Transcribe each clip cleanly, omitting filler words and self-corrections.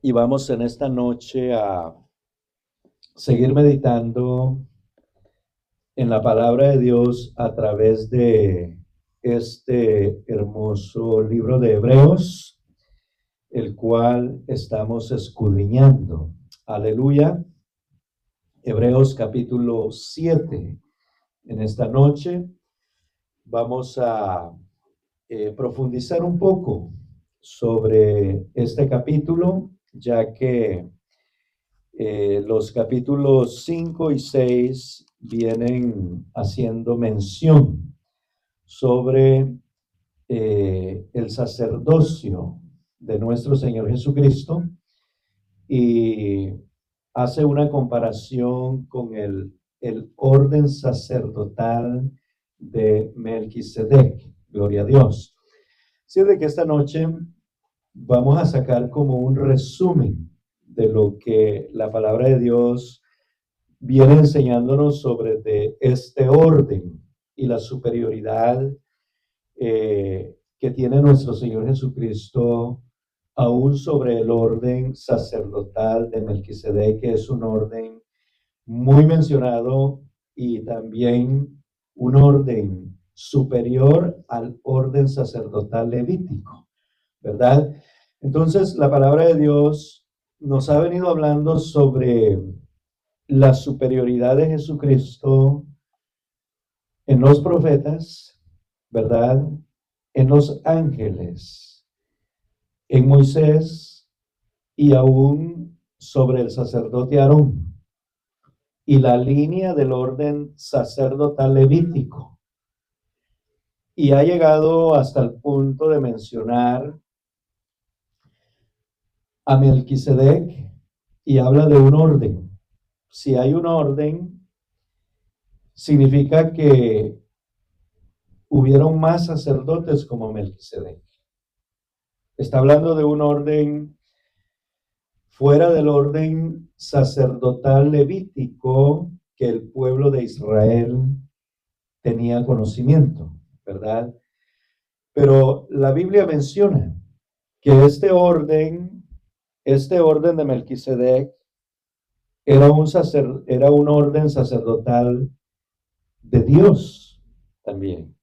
Y vamos en esta noche a seguir meditando en la palabra de Dios a través de este hermoso libro de Hebreos, el cual estamos escudriñando. Aleluya. Hebreos capítulo 7. En esta noche vamos a profundizar un poco sobre este capítulo, ya que los capítulos 5 y 6 vienen haciendo mención sobre el sacerdocio de nuestro Señor Jesucristo y hace una comparación con el orden sacerdotal de Melquisedec. Gloria a Dios. Así de que esta noche vamos a sacar como un resumen de lo que la palabra de Dios viene enseñándonos sobre de este orden y la superioridad que tiene nuestro Señor Jesucristo aún sobre el orden sacerdotal de Melquisedec, que es un orden muy mencionado y también un orden superior al orden sacerdotal levítico, ¿verdad? Entonces, la palabra de Dios nos ha venido hablando sobre la superioridad de Jesucristo en los profetas, ¿verdad? En los ángeles, en Moisés y aún sobre el sacerdote Aarón y la línea del orden sacerdotal levítico. Y ha llegado hasta el punto de mencionar a Melquisedec y habla de un orden. Si hay un orden, significa que hubieron más sacerdotes como Melquisedec. Está hablando de un orden fuera del orden sacerdotal levítico que el pueblo de Israel tenía conocimiento, ¿verdad? Pero la Biblia menciona que este orden de Melquisedec era un orden sacerdotal de Dios también,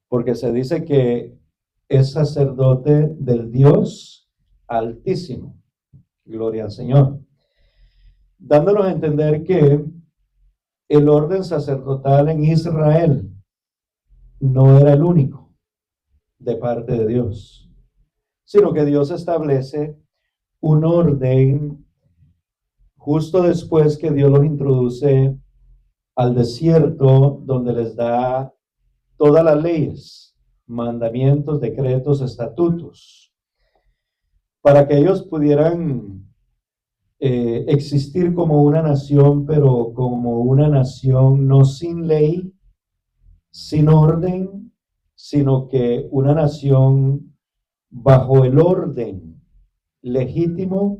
porque se dice que es sacerdote del Dios Altísimo. Gloria al Señor. Dándonos a entender que el orden sacerdotal en Israel no era el único de parte de Dios, sino que Dios establece un orden justo después que Dios los introduce al desierto, donde les da todas las leyes, mandamientos, decretos, estatutos, para que ellos pudieran existir como una nación, pero como una nación no sin ley, sin orden, sino que una nación bajo el orden legítimo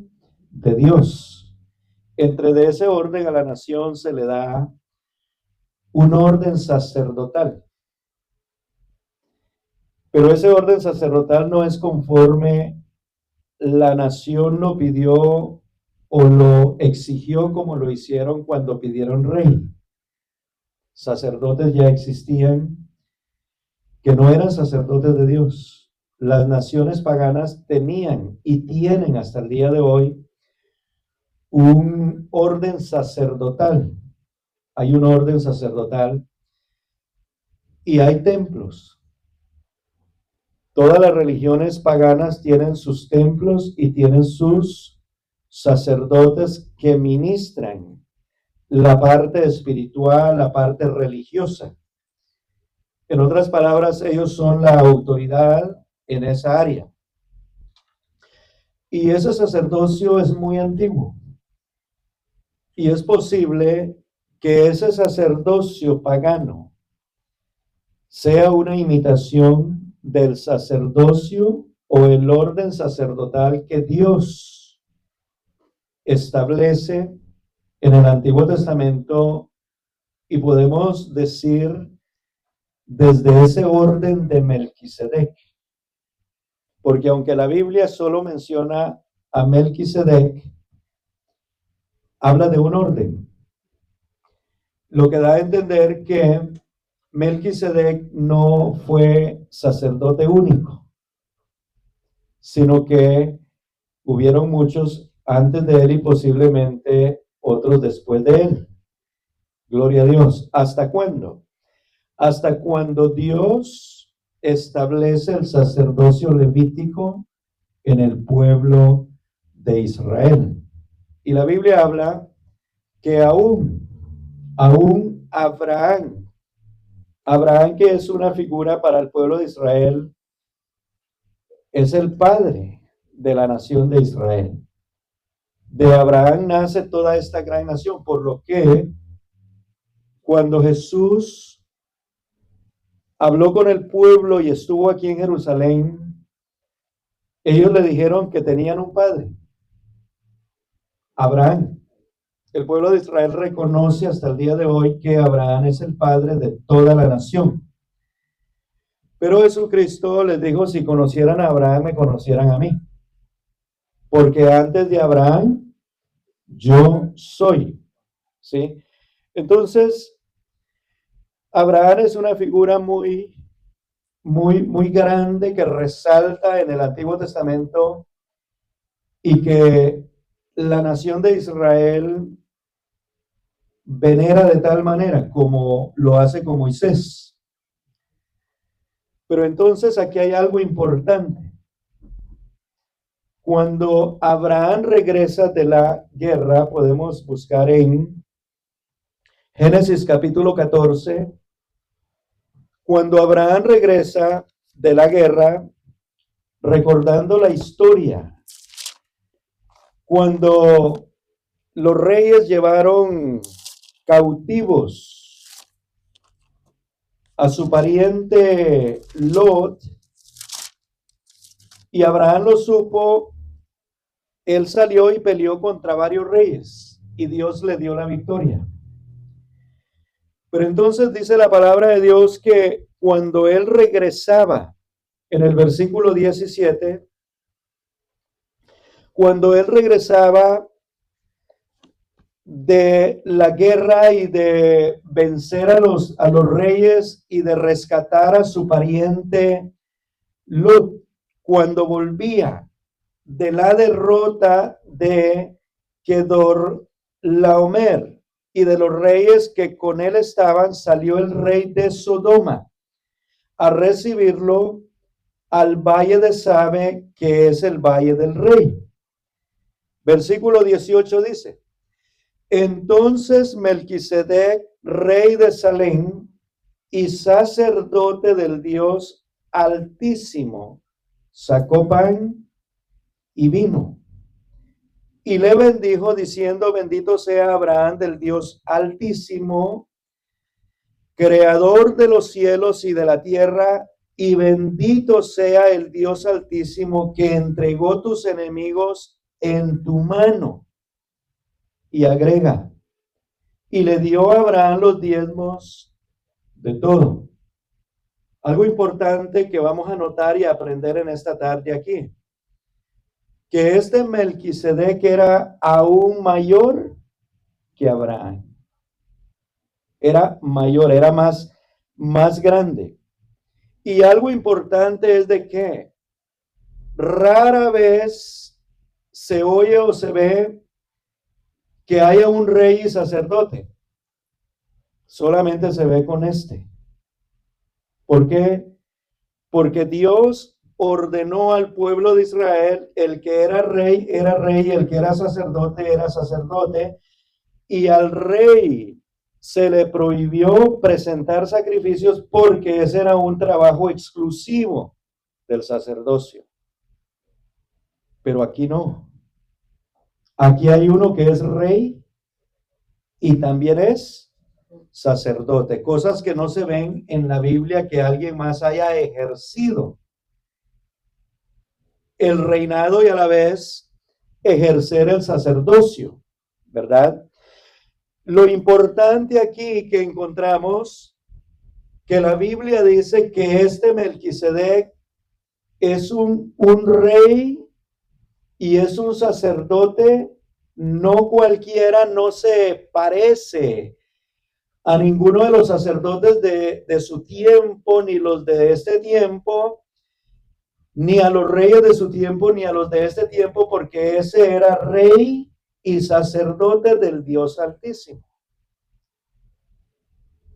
de Dios. Entre de ese orden a la nación se le da un orden sacerdotal, pero ese orden sacerdotal no es conforme la nación lo pidió o lo exigió como lo hicieron cuando pidieron rey. Sacerdotes ya existían que no eran sacerdotes de Dios. Las naciones paganas tenían y tienen hasta el día de hoy un orden sacerdotal. Hay un orden sacerdotal y hay templos. Todas las religiones paganas tienen sus templos y tienen sus sacerdotes que ministran la parte espiritual, la parte religiosa. En otras palabras, ellos son la autoridad en esa área. Y ese sacerdocio es muy antiguo. Y es posible que ese sacerdocio pagano sea una imitación del sacerdocio o el orden sacerdotal que Dios establece en el Antiguo Testamento, y podemos decir desde ese orden de Melquisedec, porque aunque la Biblia solo menciona a Melquisedec, habla de un orden, lo que da a entender que Melquisedec no fue sacerdote único, sino que hubieron muchos antes de él y posiblemente otros después de él. Gloria a Dios. ¿Hasta cuándo? Hasta cuando Dios establece el sacerdocio levítico en el pueblo de Israel. Y la Biblia habla que aún Abraham, que es una figura para el pueblo de Israel, es el padre de la nación de Israel. De Abraham nace toda esta gran nación, por lo que cuando Jesús habló con el pueblo y estuvo aquí en Jerusalén, ellos le dijeron que tenían un padre, Abraham. El pueblo de Israel reconoce hasta el día de hoy que Abraham es el padre de toda la nación. Pero Jesucristo les dijo, si conocieran a Abraham, me conocieran a mí. Porque antes de Abraham, yo soy. ¿Sí? Entonces, Abraham es una figura muy grande que resalta en el Antiguo Testamento y que la nación de Israel venera de tal manera como lo hace con Moisés. Pero entonces aquí hay algo importante. Cuando Abraham regresa de la guerra, podemos buscar en Génesis capítulo 14. Cuando Abraham regresa de la guerra, recordando la historia, cuando los reyes llevaron cautivos a su pariente Lot, y Abraham lo supo, él salió y peleó contra varios reyes, y Dios le dio la victoria. Pero entonces dice la palabra de Dios que cuando él regresaba, en el versículo 17, cuando él regresaba de la guerra y de vencer a los reyes y de rescatar a su pariente Lot, cuando volvía de la derrota de Kedorlaomer y de los reyes que con él estaban, salió el rey de Sodoma a recibirlo al valle de Sabe, que es el valle del rey. Versículo 18 dice: entonces Melquisedec, rey de Salem y sacerdote del Dios Altísimo, sacó pan y vino, y le bendijo diciendo: bendito sea Abraham del Dios Altísimo, creador de los cielos y de la tierra, y bendito sea el Dios Altísimo que entregó tus enemigos en tu mano. Y agrega: y le dio a Abraham los diezmos de todo. Algo importante que vamos a notar y aprender en esta tarde aquí, que este Melquisedec era aún mayor que Abraham. Era mayor, era más grande. Y algo importante es de que rara vez se oye o se ve que haya un rey y sacerdote. Solamente se ve con este. ¿Por qué? Porque Dios ordenó al pueblo de Israel, el que era rey, el que era sacerdote, y al rey se le prohibió presentar sacrificios porque ese era un trabajo exclusivo del sacerdocio. Pero aquí no. Aquí hay uno que es rey y también es sacerdote, cosas que no se ven en la Biblia que alguien más haya ejercido el reinado y a la vez ejercer el sacerdocio, ¿verdad? Lo importante aquí que encontramos, que la Biblia dice que este Melquisedec es un rey Y es un sacerdote, no cualquiera, no se parece a ninguno de los sacerdotes de su tiempo, ni los de este tiempo, ni a los reyes de su tiempo, ni a los de este tiempo, porque ese era rey y sacerdote del Dios Altísimo.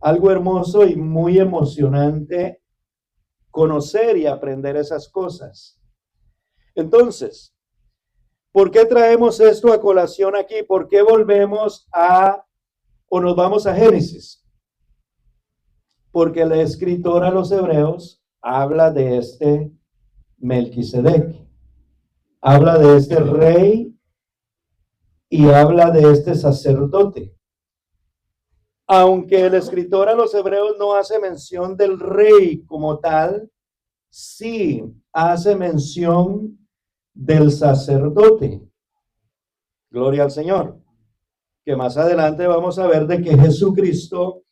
Algo hermoso y muy emocionante conocer y aprender esas cosas. Entonces, ¿por qué traemos esto a colación aquí? ¿Por qué volvemos o nos vamos a Génesis? Porque el escritor a los hebreos habla de este Melquisedec, habla de este rey y habla de este sacerdote. Aunque el escritor a los hebreos no hace mención del rey como tal, sí hace mención del sacerdote. Gloria al Señor. Que más adelante vamos a ver de que Jesucristo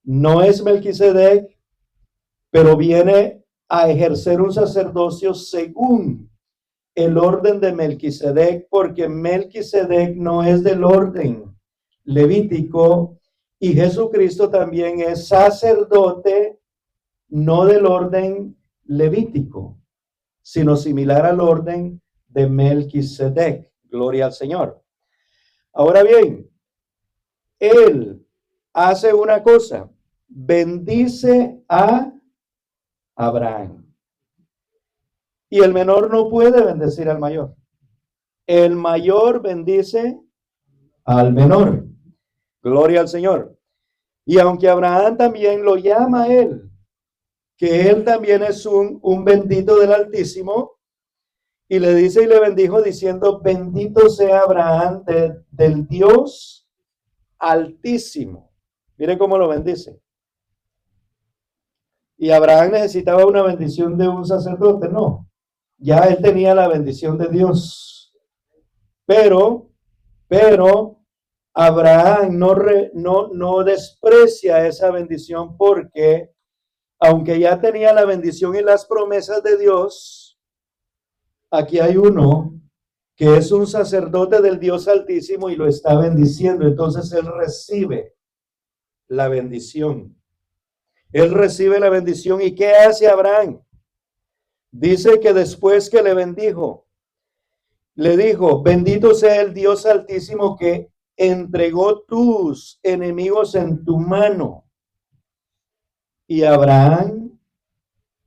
no es Melquisedec, pero viene a ejercer un sacerdocio según el orden de Melquisedec, porque Melquisedec no es del orden levítico y Jesucristo también es sacerdote, no del orden levítico, sino similar al orden de Melquisedec. Gloria al Señor. Ahora bien, él hace una cosa, bendice a Abraham. Y el menor no puede bendecir al mayor. El mayor bendice al menor. Gloria al Señor. Y aunque Abraham también lo llama a él, que él también es un bendito del Altísimo, y le dice y le bendijo diciendo, bendito sea Abraham del Dios Altísimo. Mire cómo lo bendice. ¿Y Abraham necesitaba una bendición de un sacerdote? No. Ya él tenía la bendición de Dios. Pero Abraham no desprecia esa bendición porque aunque ya tenía la bendición y las promesas de Dios, aquí hay uno que es un sacerdote del Dios Altísimo y lo está bendiciendo. Entonces él recibe la bendición. Él recibe la bendición. ¿Y qué hace Abraham? Dice que después que le bendijo, le dijo, bendito sea el Dios Altísimo que entregó tus enemigos en tu mano. Y Abraham,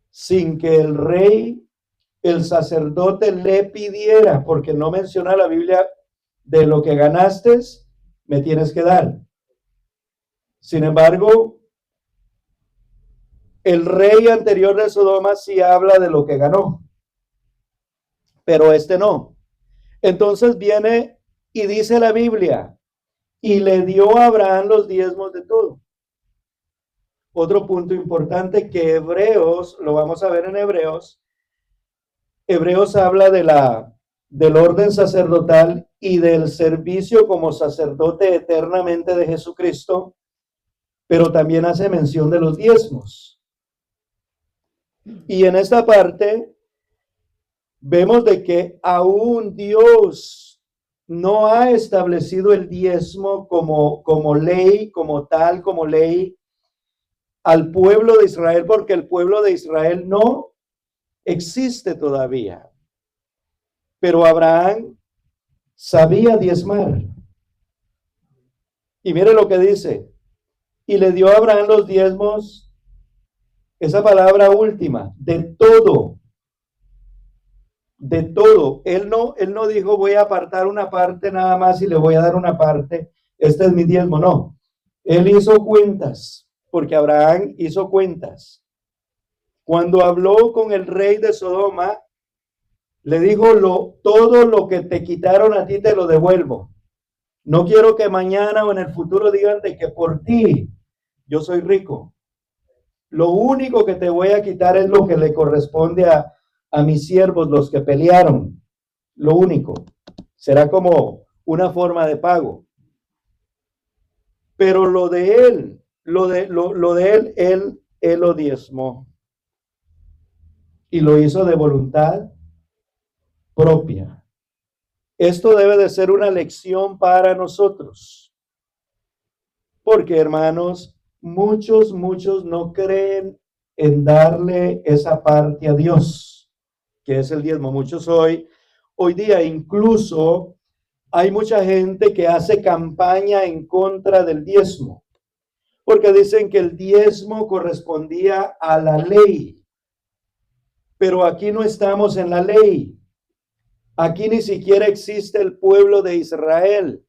sin que el rey, el sacerdote le pidiera, porque no menciona la Biblia, de lo que ganaste, me tienes que dar. Sin embargo, el rey anterior de Sodoma sí habla de lo que ganó, pero este no. Entonces viene y dice la Biblia, y le dio a Abraham los diezmos de todo. Otro punto importante que Hebreos, lo vamos a ver en Hebreos, Hebreos habla del orden sacerdotal y del servicio como sacerdote eternamente de Jesucristo, pero también hace mención de los diezmos. Y en esta parte vemos de que aún Dios no ha establecido el diezmo como ley, como tal, como ley al pueblo de Israel, porque el pueblo de Israel no existe todavía. Pero Abraham sabía diezmar. Y mire lo que dice. Y le dio a Abraham los diezmos, esa palabra última, de todo. De todo. Él no dijo voy a apartar una parte nada más y le voy a dar una parte. Este es mi diezmo. No. Él hizo cuentas, porque Abraham hizo cuentas. Cuando habló con el rey de Sodoma, le dijo, todo lo que te quitaron a ti te lo devuelvo. No quiero que mañana o en el futuro digan de que por ti yo soy rico. Lo único que te voy a quitar es lo que le corresponde a mis siervos, los que pelearon. Lo único. Será como una forma de pago. Pero lo de él, él lo diezmó. Y lo hizo de voluntad propia. Esto debe de ser una lección para nosotros. Porque, hermanos, muchos no creen en darle esa parte a Dios, que es el diezmo. Muchos hoy día incluso hay mucha gente que hace campaña en contra del diezmo, porque dicen que el diezmo correspondía a la ley. Pero aquí no estamos en la ley. Aquí ni siquiera existe el pueblo de Israel.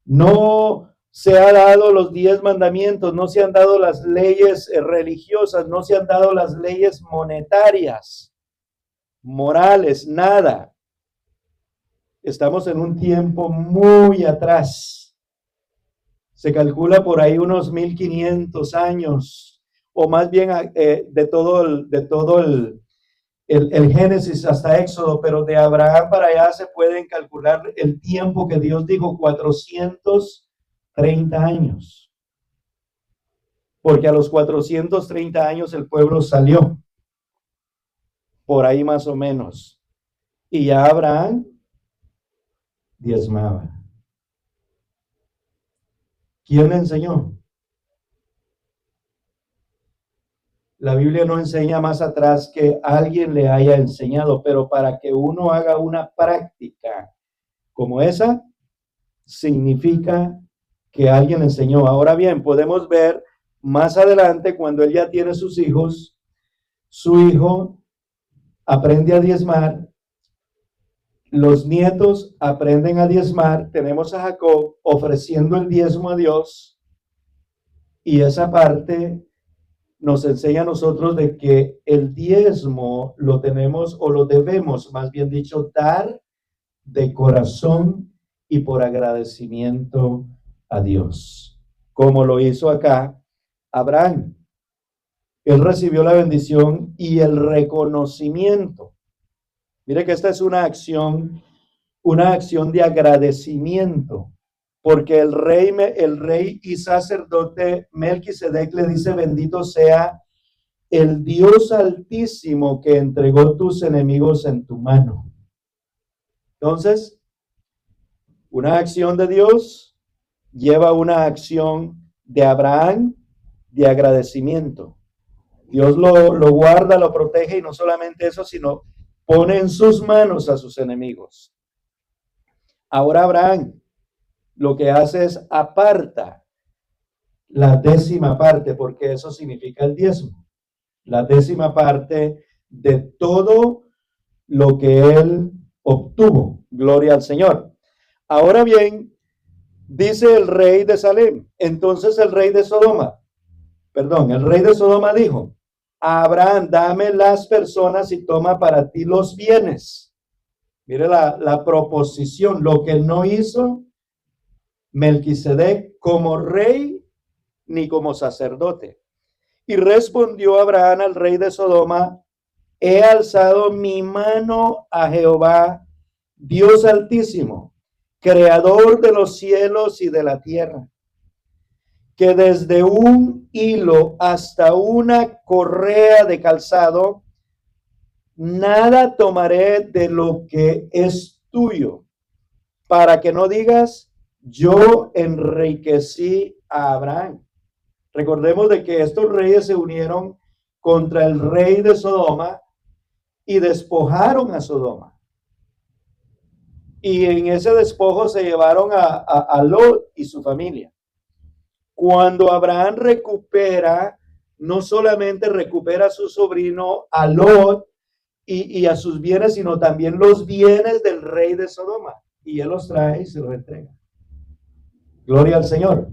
No se han dado los 10 mandamientos, no se han dado las leyes religiosas, no se han dado las leyes monetarias, morales, nada. Estamos en un tiempo muy atrás. Se calcula por ahí unos 1500 años, o más bien de todo el Génesis hasta Éxodo, pero de Abraham para allá se pueden calcular el tiempo que Dios dijo, 430 años. Porque a los 430 años el pueblo salió, por ahí más o menos. Y ya Abraham diezmaba. ¿Quién le enseñó? La Biblia no enseña más atrás que alguien le haya enseñado, pero para que uno haga una práctica como esa, significa que alguien le enseñó. Ahora bien, podemos ver más adelante cuando él ya tiene sus hijos, su hijo aprende a diezmar, los nietos aprenden a diezmar, tenemos a Jacob ofreciendo el diezmo a Dios, y esa parte nos enseña a nosotros de que el diezmo lo tenemos o lo debemos, más bien dicho, dar de corazón y por agradecimiento a Dios, como lo hizo acá Abraham. Él recibió la bendición y el reconocimiento. Mire que esta es una acción de agradecimiento, porque el rey y sacerdote Melquisedec le dice: bendito sea el Dios Altísimo que entregó tus enemigos en tu mano. Entonces, una acción de Dios lleva una acción de Abraham de agradecimiento. Dios lo guarda, lo protege, y no solamente eso, sino pone en sus manos a sus enemigos. Ahora Abraham lo que hace es aparta la 10ª parte, porque eso significa el diezmo. La 10ª parte de todo lo que él obtuvo. Gloria al Señor. Ahora bien, dice el rey de Salem. Entonces el rey de Sodoma dijo a Abraham: dame las personas y toma para ti los bienes. Mire la proposición, lo que no hizo Melquisedec como rey ni como sacerdote. Y respondió Abraham al rey de Sodoma: he alzado mi mano a Jehová, Dios Altísimo, creador de los cielos y de la tierra, que desde un hilo hasta una correa de calzado, nada tomaré de lo que es tuyo, para que no digas: yo enriquecí a Abraham. Recordemos de que estos reyes se unieron contra el rey de Sodoma y despojaron a Sodoma. Y en ese despojo se llevaron a Lot y su familia. Cuando Abraham recupera, no solamente recupera a su sobrino, a Lot y a sus bienes, sino también los bienes del rey de Sodoma. Y él los trae y se los entrega. Gloria al Señor.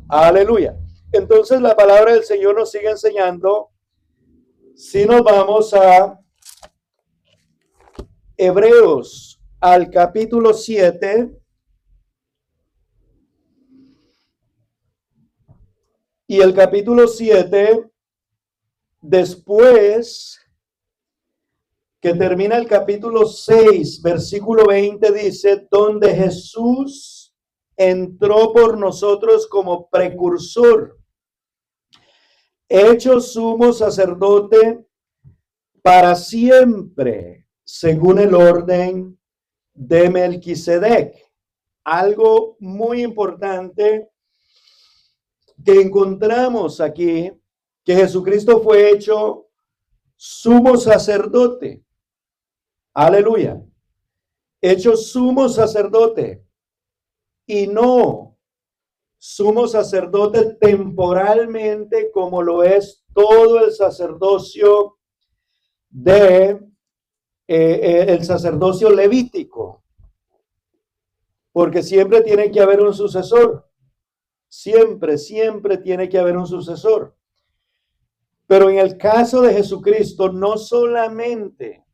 Aleluya. Entonces la palabra del Señor nos sigue enseñando. Si nos vamos a Hebreos, al capítulo 7, y el capítulo 7, después que termina el capítulo 6, versículo 20, dice: donde Jesús entró por nosotros como precursor, hecho sumo sacerdote para siempre, según el orden de Melquisedec. Algo muy importante que encontramos aquí, que Jesucristo fue hecho sumo sacerdote. Aleluya. Hecho sumo sacerdote y no sumo sacerdote temporalmente como lo es todo el sacerdocio de el sacerdocio levítico, porque siempre tiene que haber un sucesor, siempre tiene que haber un sucesor. Pero en el caso de Jesucristo, no solamente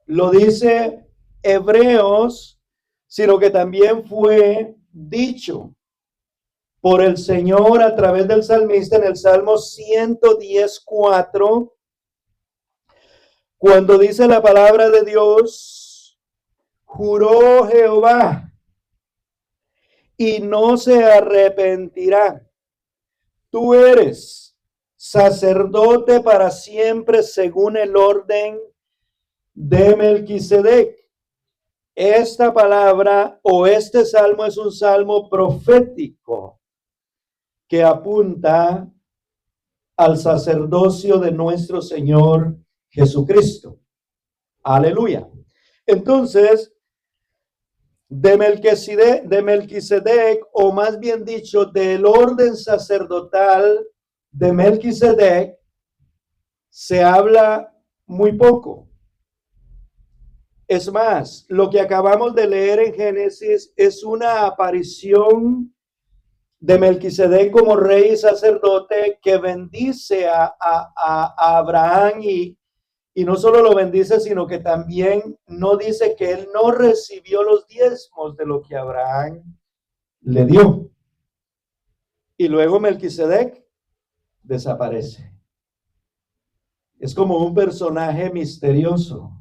lo dice Hebreos, sino que también fue dicho por el Señor a través del salmista en el Salmo 110:4, cuando dice la palabra de Dios, juró Jehová y no se arrepentirá. Tú eres sacerdote para siempre según el orden de Melquisedec. Esta palabra o este salmo es un salmo profético que apunta al sacerdocio de nuestro Señor Jesucristo. Aleluya. Entonces, de Melquisedec, o más bien dicho, del orden sacerdotal de Melquisedec, se habla muy poco. Es más, lo que acabamos de leer en Génesis es una aparición de Melquisedec como rey y sacerdote que bendice a Abraham y no solo lo bendice, sino que también no dice que él no recibió los diezmos de lo que Abraham le dio. Y luego Melquisedec desaparece. Es como un personaje misterioso.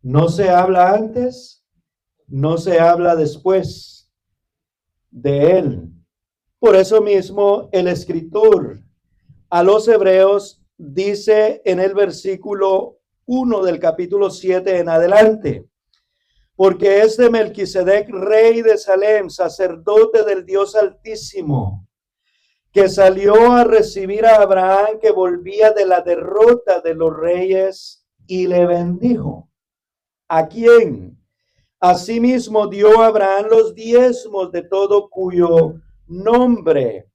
No se habla antes, no se habla después de él. Por eso mismo el escritor a los Hebreos dice en el versículo 1 del capítulo 7 en adelante, porque es de Melquisedec, rey de Salem, sacerdote del Dios Altísimo, que salió a recibir a Abraham que volvía de la derrota de los reyes y le bendijo. ¿A quién? Asimismo dio a Abraham los diezmos de todo cuyo nombre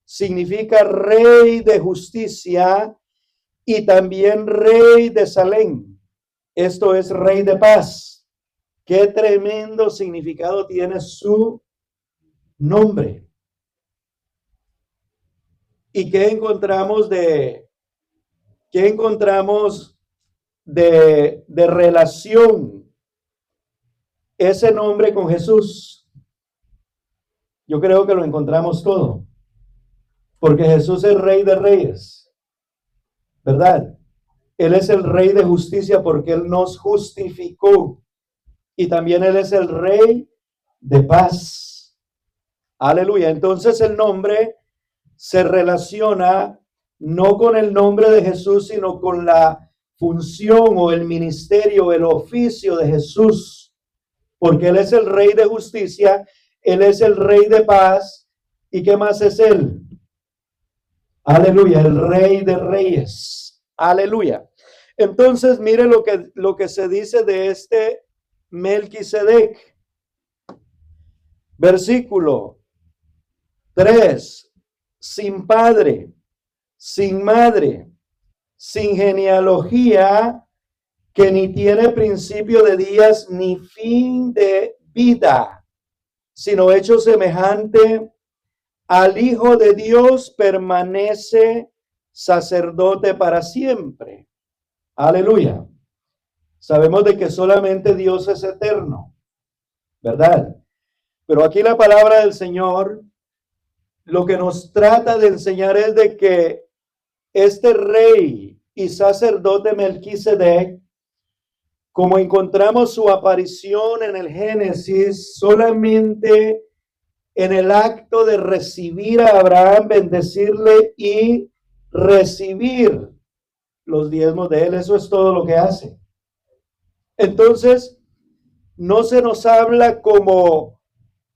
significa rey de justicia y también rey de Salem. Esto es rey de paz. Qué tremendo significado tiene su nombre. ¿Y qué encontramos de relación ese nombre con Jesús? Yo creo que lo encontramos todo, porque Jesús es rey de reyes, ¿verdad? Él es el rey de justicia porque él nos justificó y también él es el rey de paz. Aleluya. Entonces el nombre se relaciona no con el nombre de Jesús, sino con la función o el ministerio, el oficio de Jesús, porque él es el rey de justicia, él es el rey de paz. ¿Y qué más es él? Aleluya, el rey de reyes. Aleluya. Entonces, mire lo que se dice de este Melquisedec. Versículo 3. Sin padre, sin madre, sin genealogía, que ni tiene principio de días ni fin de vida, sino hecho semejante al Hijo de Dios, permanece sacerdote para siempre. Aleluya. Sabemos de que solamente Dios es eterno, ¿verdad? Pero aquí la palabra del Señor lo que nos trata de enseñar es de que este rey y sacerdote Melquisedec, como encontramos su aparición en el Génesis, solamente en el acto de recibir a Abraham, bendecirle y recibir los diezmos de él. Eso es todo lo que hace. Entonces, no se nos habla como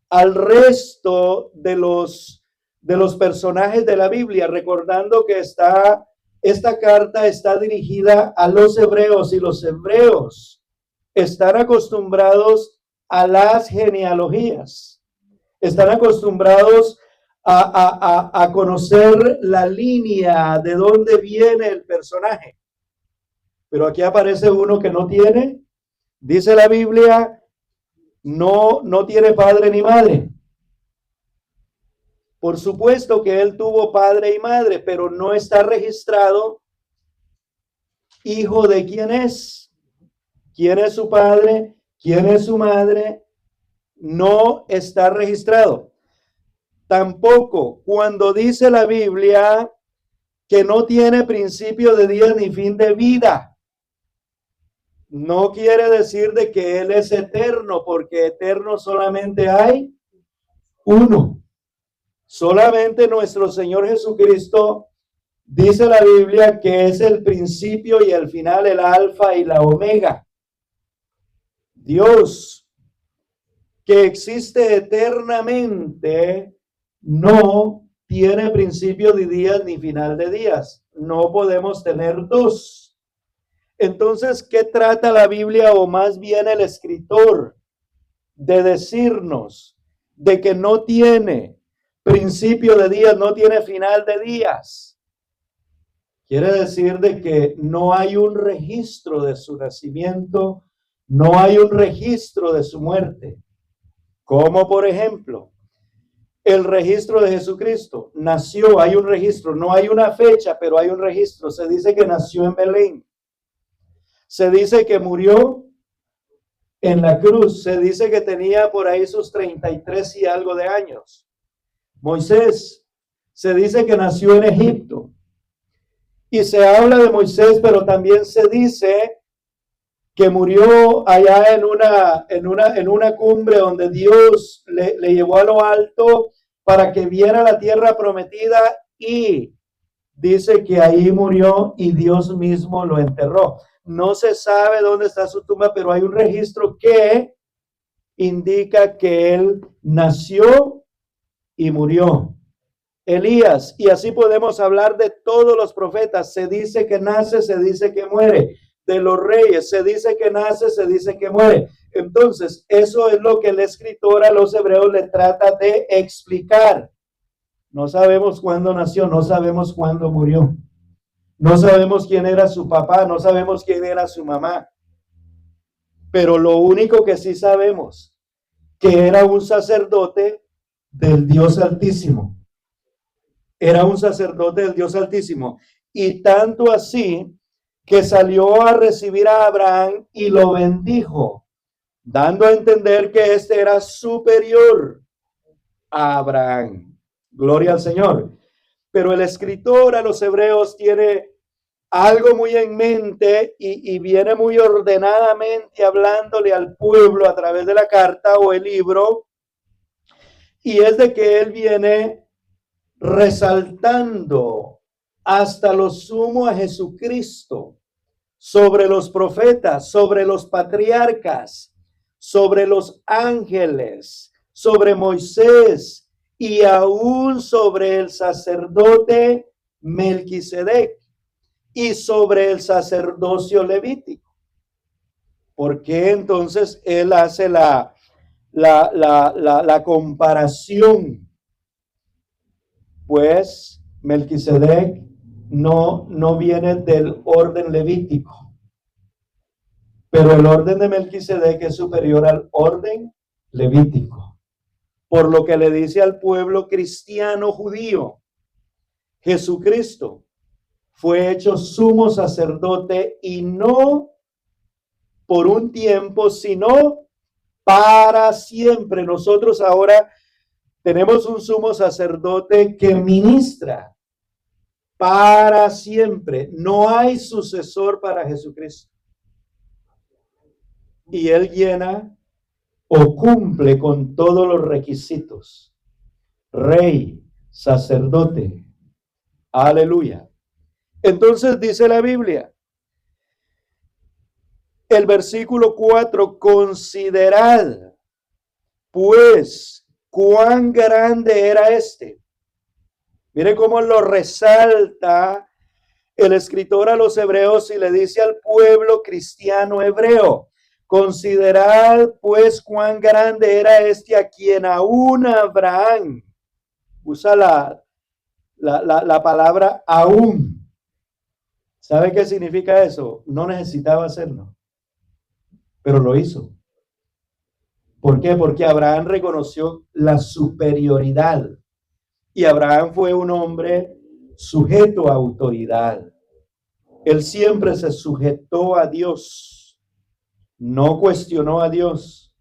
al resto de los personajes de la Biblia, recordando que esta carta está dirigida a los hebreos y los hebreos están acostumbrados a las genealogías, están acostumbrados a conocer la línea de dónde viene el personaje. Pero aquí aparece uno que no tiene, dice la Biblia, no tiene padre ni madre. Por supuesto que él tuvo padre y madre, pero no está registrado hijo de quién es su padre, quién es su madre, no está registrado. Tampoco cuando dice la Biblia que no tiene principio de día ni fin de vida, no quiere decir de que él es eterno, porque eterno solamente hay uno. Solamente nuestro Señor Jesucristo, dice la Biblia, que es el principio y el final, el alfa y la omega. Dios, que existe eternamente, no tiene principio de días ni final de días. No podemos tener dos. Entonces, ¿qué trata la Biblia o más bien el escritor de decirnos? De que no tiene principio de días, no tiene final de días. Quiere decir de que no hay un registro de su nacimiento, no hay un registro de su muerte. Como por ejemplo, el registro de Jesucristo. Nació, hay un registro, no hay una fecha, pero hay un registro. Se dice que nació en Belén. Se dice que murió en la cruz. Se dice que tenía por ahí sus 33 y algo de años. Moisés, se dice que nació en Egipto. Y se habla de Moisés, pero también se dice que murió allá en una cumbre donde Dios le llevó a lo alto para que viera la tierra prometida, y dice que ahí murió y Dios mismo lo enterró. No se sabe dónde está su tumba, pero hay un registro que indica que él nació y murió. Elías, y así podemos hablar de todos los profetas. Se dice que nace, se dice que muere. De los reyes, se dice que nace, se dice que muere. Entonces, eso es lo que el escritor a los hebreos le trata de explicar. No sabemos cuándo nació, no sabemos cuándo murió. No sabemos quién era su papá, no sabemos quién era su mamá. Pero lo único que sí sabemos, que era un sacerdote del Dios Altísimo. Era un sacerdote del Dios Altísimo. Y tanto así que salió a recibir a Abraham y lo bendijo, dando a entender que este era superior a Abraham. Gloria al Señor. Pero el escritor a los hebreos tiene algo muy en mente y viene muy ordenadamente hablándole al pueblo a través de la carta o el libro. Y es de que él viene resaltando hasta lo sumo a Jesucristo, sobre los profetas, sobre los patriarcas, sobre los ángeles, sobre Moisés y aún sobre el sacerdote Melquisedec y sobre el sacerdocio levítico. ¿Por qué entonces él hace la comparación? Pues Melquisedec no viene del orden levítico, pero el orden de Melquisedec es superior al orden levítico, por lo que le dice al pueblo cristiano judío: Jesucristo fue hecho sumo sacerdote, y no por un tiempo, sino para siempre. Nosotros ahora tenemos un sumo sacerdote que ministra para siempre. No hay sucesor para Jesucristo. Y él llena o cumple con todos los requisitos. Rey, sacerdote. Aleluya. Entonces dice la Biblia El versículo 4, considerad, pues, cuán grande era este. Mire cómo lo resalta el escritor a los hebreos y le dice al pueblo cristiano hebreo, considerad pues cuán grande era este a quien aún Abraham, usa la palabra aún. ¿Sabe qué significa eso? No necesitaba hacerlo, pero lo hizo. ¿Por qué? Porque Abraham reconoció la superioridad y Abraham fue un hombre sujeto a autoridad. Él siempre se sujetó a Dios, no cuestionó a Dios.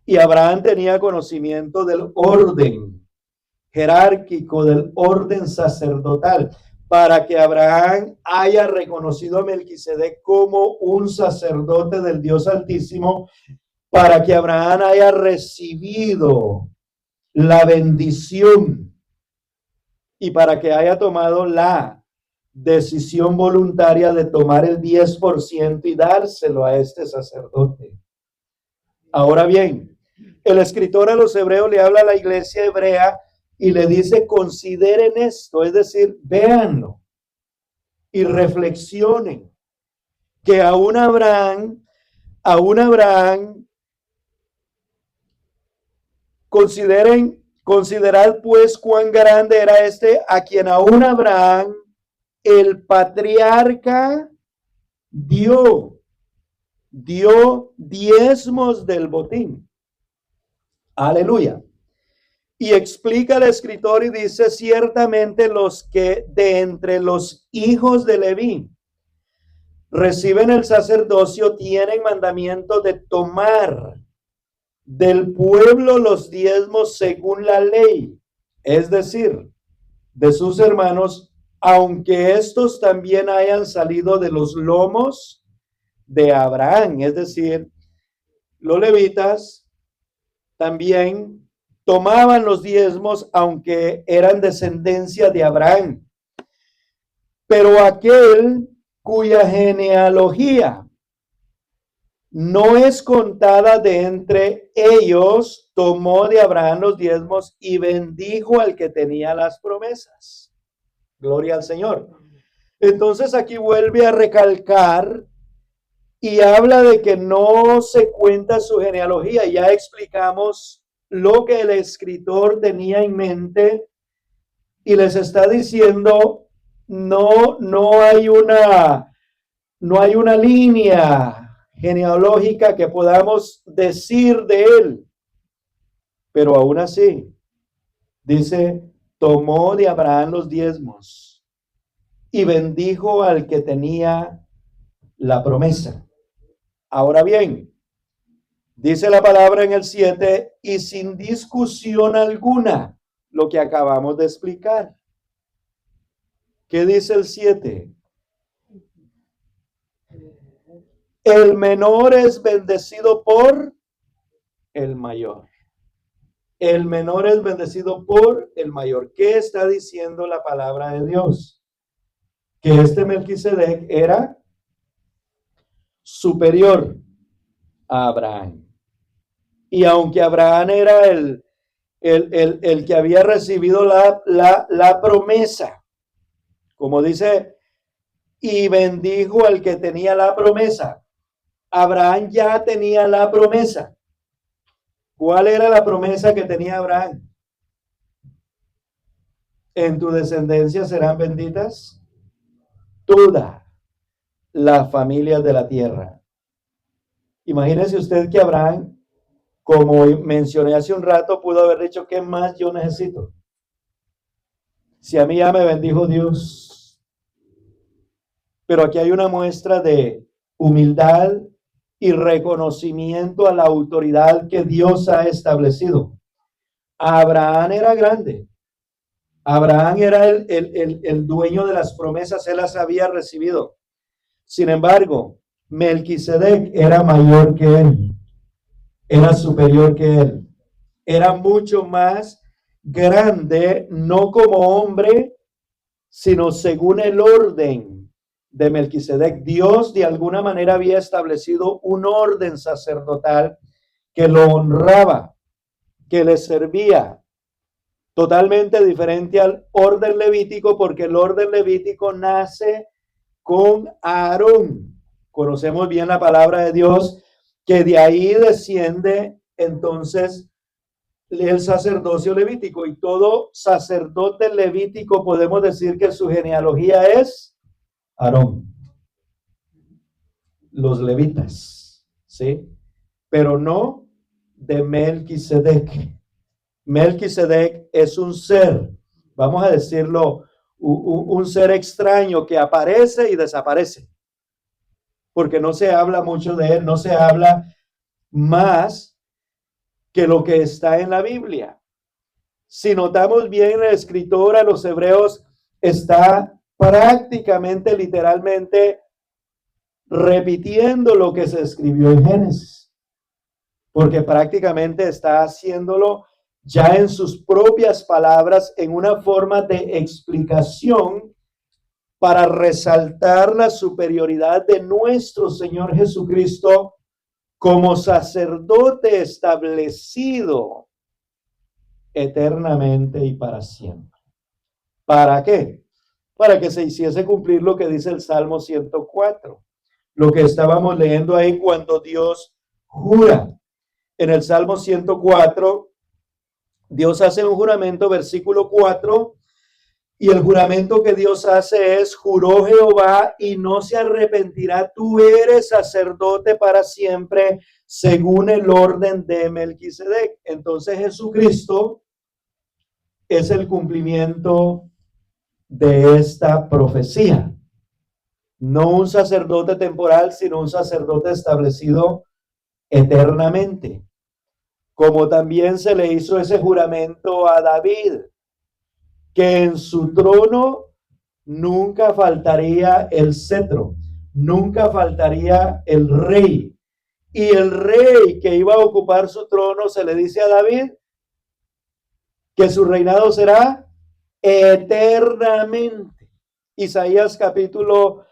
Y Abraham tenía conocimiento del orden jerárquico, del orden sacerdotal, para que Abraham haya reconocido a Melquisedec como un sacerdote del Dios Altísimo, para que Abraham haya recibido la bendición y para que haya tomado la decisión voluntaria de tomar el 10% y dárselo a este sacerdote. Ahora bien, el escritor a los hebreos le habla a la iglesia hebrea y le dice, consideren esto, es decir, véanlo y reflexionen que aún Abraham, considerad pues cuán grande era este a quien aún Abraham, el patriarca, dio diezmos del botín. Aleluya. Y explica el escritor y dice, ciertamente los que de entre los hijos de Leví reciben el sacerdocio tienen mandamiento de tomar del pueblo los diezmos según la ley, es decir, de sus hermanos, aunque estos también hayan salido de los lomos de Abraham, es decir, los levitas también tomaban los diezmos, aunque eran descendencia de Abraham. Pero aquel cuya genealogía no es contada de entre ellos, tomó de Abraham los diezmos y bendijo al que tenía las promesas. Gloria al Señor. Entonces aquí vuelve a recalcar y habla de que no se cuenta su genealogía. Ya explicamos lo que el escritor tenía en mente y les está diciendo, no hay una línea genealógica que podamos decir de él. Pero aún así, dice, tomó de Abraham los diezmos y bendijo al que tenía la promesa. Ahora bien, dice la palabra en el 7, y sin discusión alguna, lo que acabamos de explicar. ¿Qué dice el 7? El menor es bendecido por el mayor. El menor es bendecido por el mayor. ¿Qué está diciendo la palabra de Dios? Que este Melquisedec era superior a Abraham. Y aunque Abraham era el que había recibido la promesa, como dice, y bendijo al que tenía la promesa. Abraham ya tenía la promesa. ¿Cuál era la promesa que tenía Abraham? En tu descendencia serán benditas todas las familias de la tierra. Imagínese usted que Abraham, como mencioné hace un rato, pudo haber dicho, ¿qué más yo necesito? Si a mí ya me bendijo Dios. Pero aquí hay una muestra de humildad y reconocimiento a la autoridad que Dios ha establecido. Abraham era grande. Abraham era el dueño de las promesas, él las había recibido. Sin embargo, Melquisedec era mayor que él, era superior que él, era mucho más grande, no como hombre, sino según el orden de Melquisedec. Dios de alguna manera había establecido un orden sacerdotal que lo honraba, que le servía, totalmente diferente al orden levítico, porque el orden levítico nace con Aarón. Conocemos bien la palabra de Dios, que de ahí desciende entonces el sacerdocio levítico, y todo sacerdote levítico podemos decir que su genealogía es Aarón, los levitas, ¿sí? Pero no de Melquisedec. Melquisedec es un ser, vamos a decirlo, un ser extraño que aparece y desaparece, porque no se habla mucho de él, no se habla más que lo que está en la Biblia. Si notamos bien, el escritor a los hebreos está prácticamente, literalmente, repitiendo lo que se escribió en Génesis, porque prácticamente está haciéndolo ya en sus propias palabras, en una forma de explicación para resaltar la superioridad de nuestro Señor Jesucristo como sacerdote establecido eternamente y para siempre. ¿Para qué? Para que se hiciese cumplir lo que dice el Salmo 104, lo que estábamos leyendo ahí cuando Dios jura. En el Salmo 104, Dios hace un juramento, versículo 4, y el juramento que Dios hace es: juró Jehová y no se arrepentirá, tú eres sacerdote para siempre, según el orden de Melquisedec. Entonces Jesucristo es el cumplimiento de esta profecía. No un sacerdote temporal, sino un sacerdote establecido eternamente. Como también se le hizo ese juramento a David, que en su trono nunca faltaría el cetro, nunca faltaría el rey. Y el rey que iba a ocupar su trono, se le dice a David que su reinado será eternamente. Isaías capítulo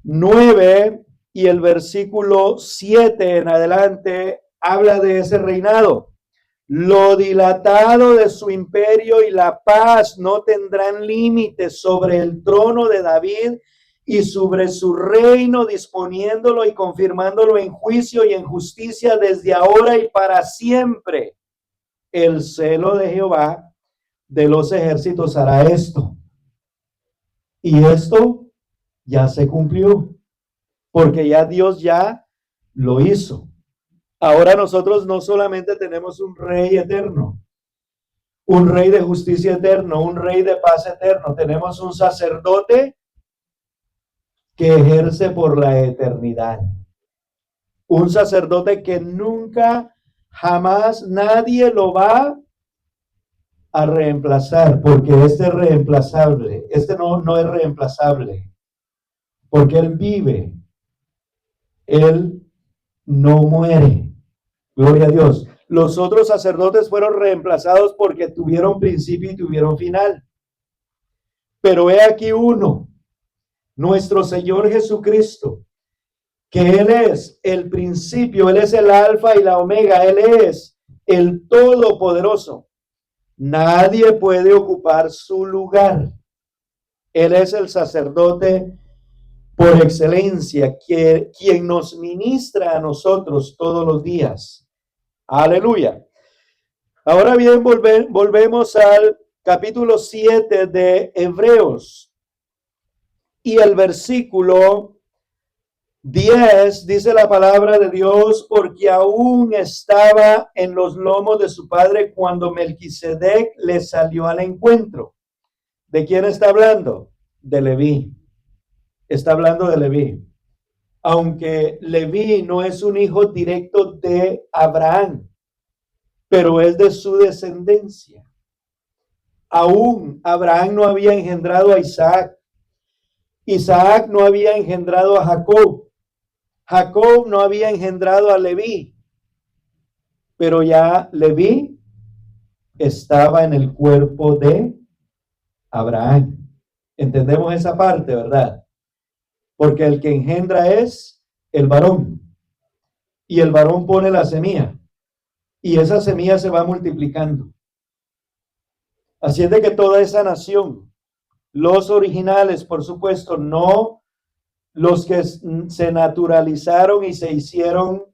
9 y el versículo 7 en adelante habla de ese reinado. Lo dilatado de su imperio y la paz no tendrán límites sobre el trono de David y sobre su reino, disponiéndolo y confirmándolo en juicio y en justicia desde ahora y para siempre. El celo de Jehová de los ejércitos hará esto. Y esto ya se cumplió, porque ya Dios ya lo hizo. Ahora nosotros no solamente tenemos un rey eterno, un rey de justicia eterno, un rey de paz eterno, tenemos un sacerdote que ejerce por la eternidad. Un sacerdote que nunca, jamás nadie lo va a reemplazar, porque este es reemplazable, no es reemplazable, porque él vive, él no muere. Gloria a Dios. Los otros sacerdotes fueron reemplazados porque tuvieron principio y tuvieron final. Pero he aquí uno, nuestro Señor Jesucristo, que Él es el principio, Él es el alfa y la omega, Él es el todopoderoso. Nadie puede ocupar su lugar. Él es el sacerdote por excelencia, quien nos ministra a nosotros todos los días. Aleluya. Ahora bien, volvemos al capítulo 7 de Hebreos. Y el versículo 10 dice la palabra de Dios: porque aún estaba en los lomos de su padre cuando Melquisedec le salió al encuentro. ¿De quién está hablando? De Leví. Está hablando de Leví. Aunque Leví no es un hijo directo de Abraham, pero es de su descendencia. Aún Abraham no había engendrado a Isaac. Isaac no había engendrado a Jacob. Jacob no había engendrado a Leví. Pero ya Leví estaba en el cuerpo de Abraham. Entendemos esa parte, ¿verdad? porque el que engendra es el varón, y el varón pone la semilla, y esa semilla se va multiplicando. Así es de que toda esa nación, los originales, por supuesto, no los que se naturalizaron y se hicieron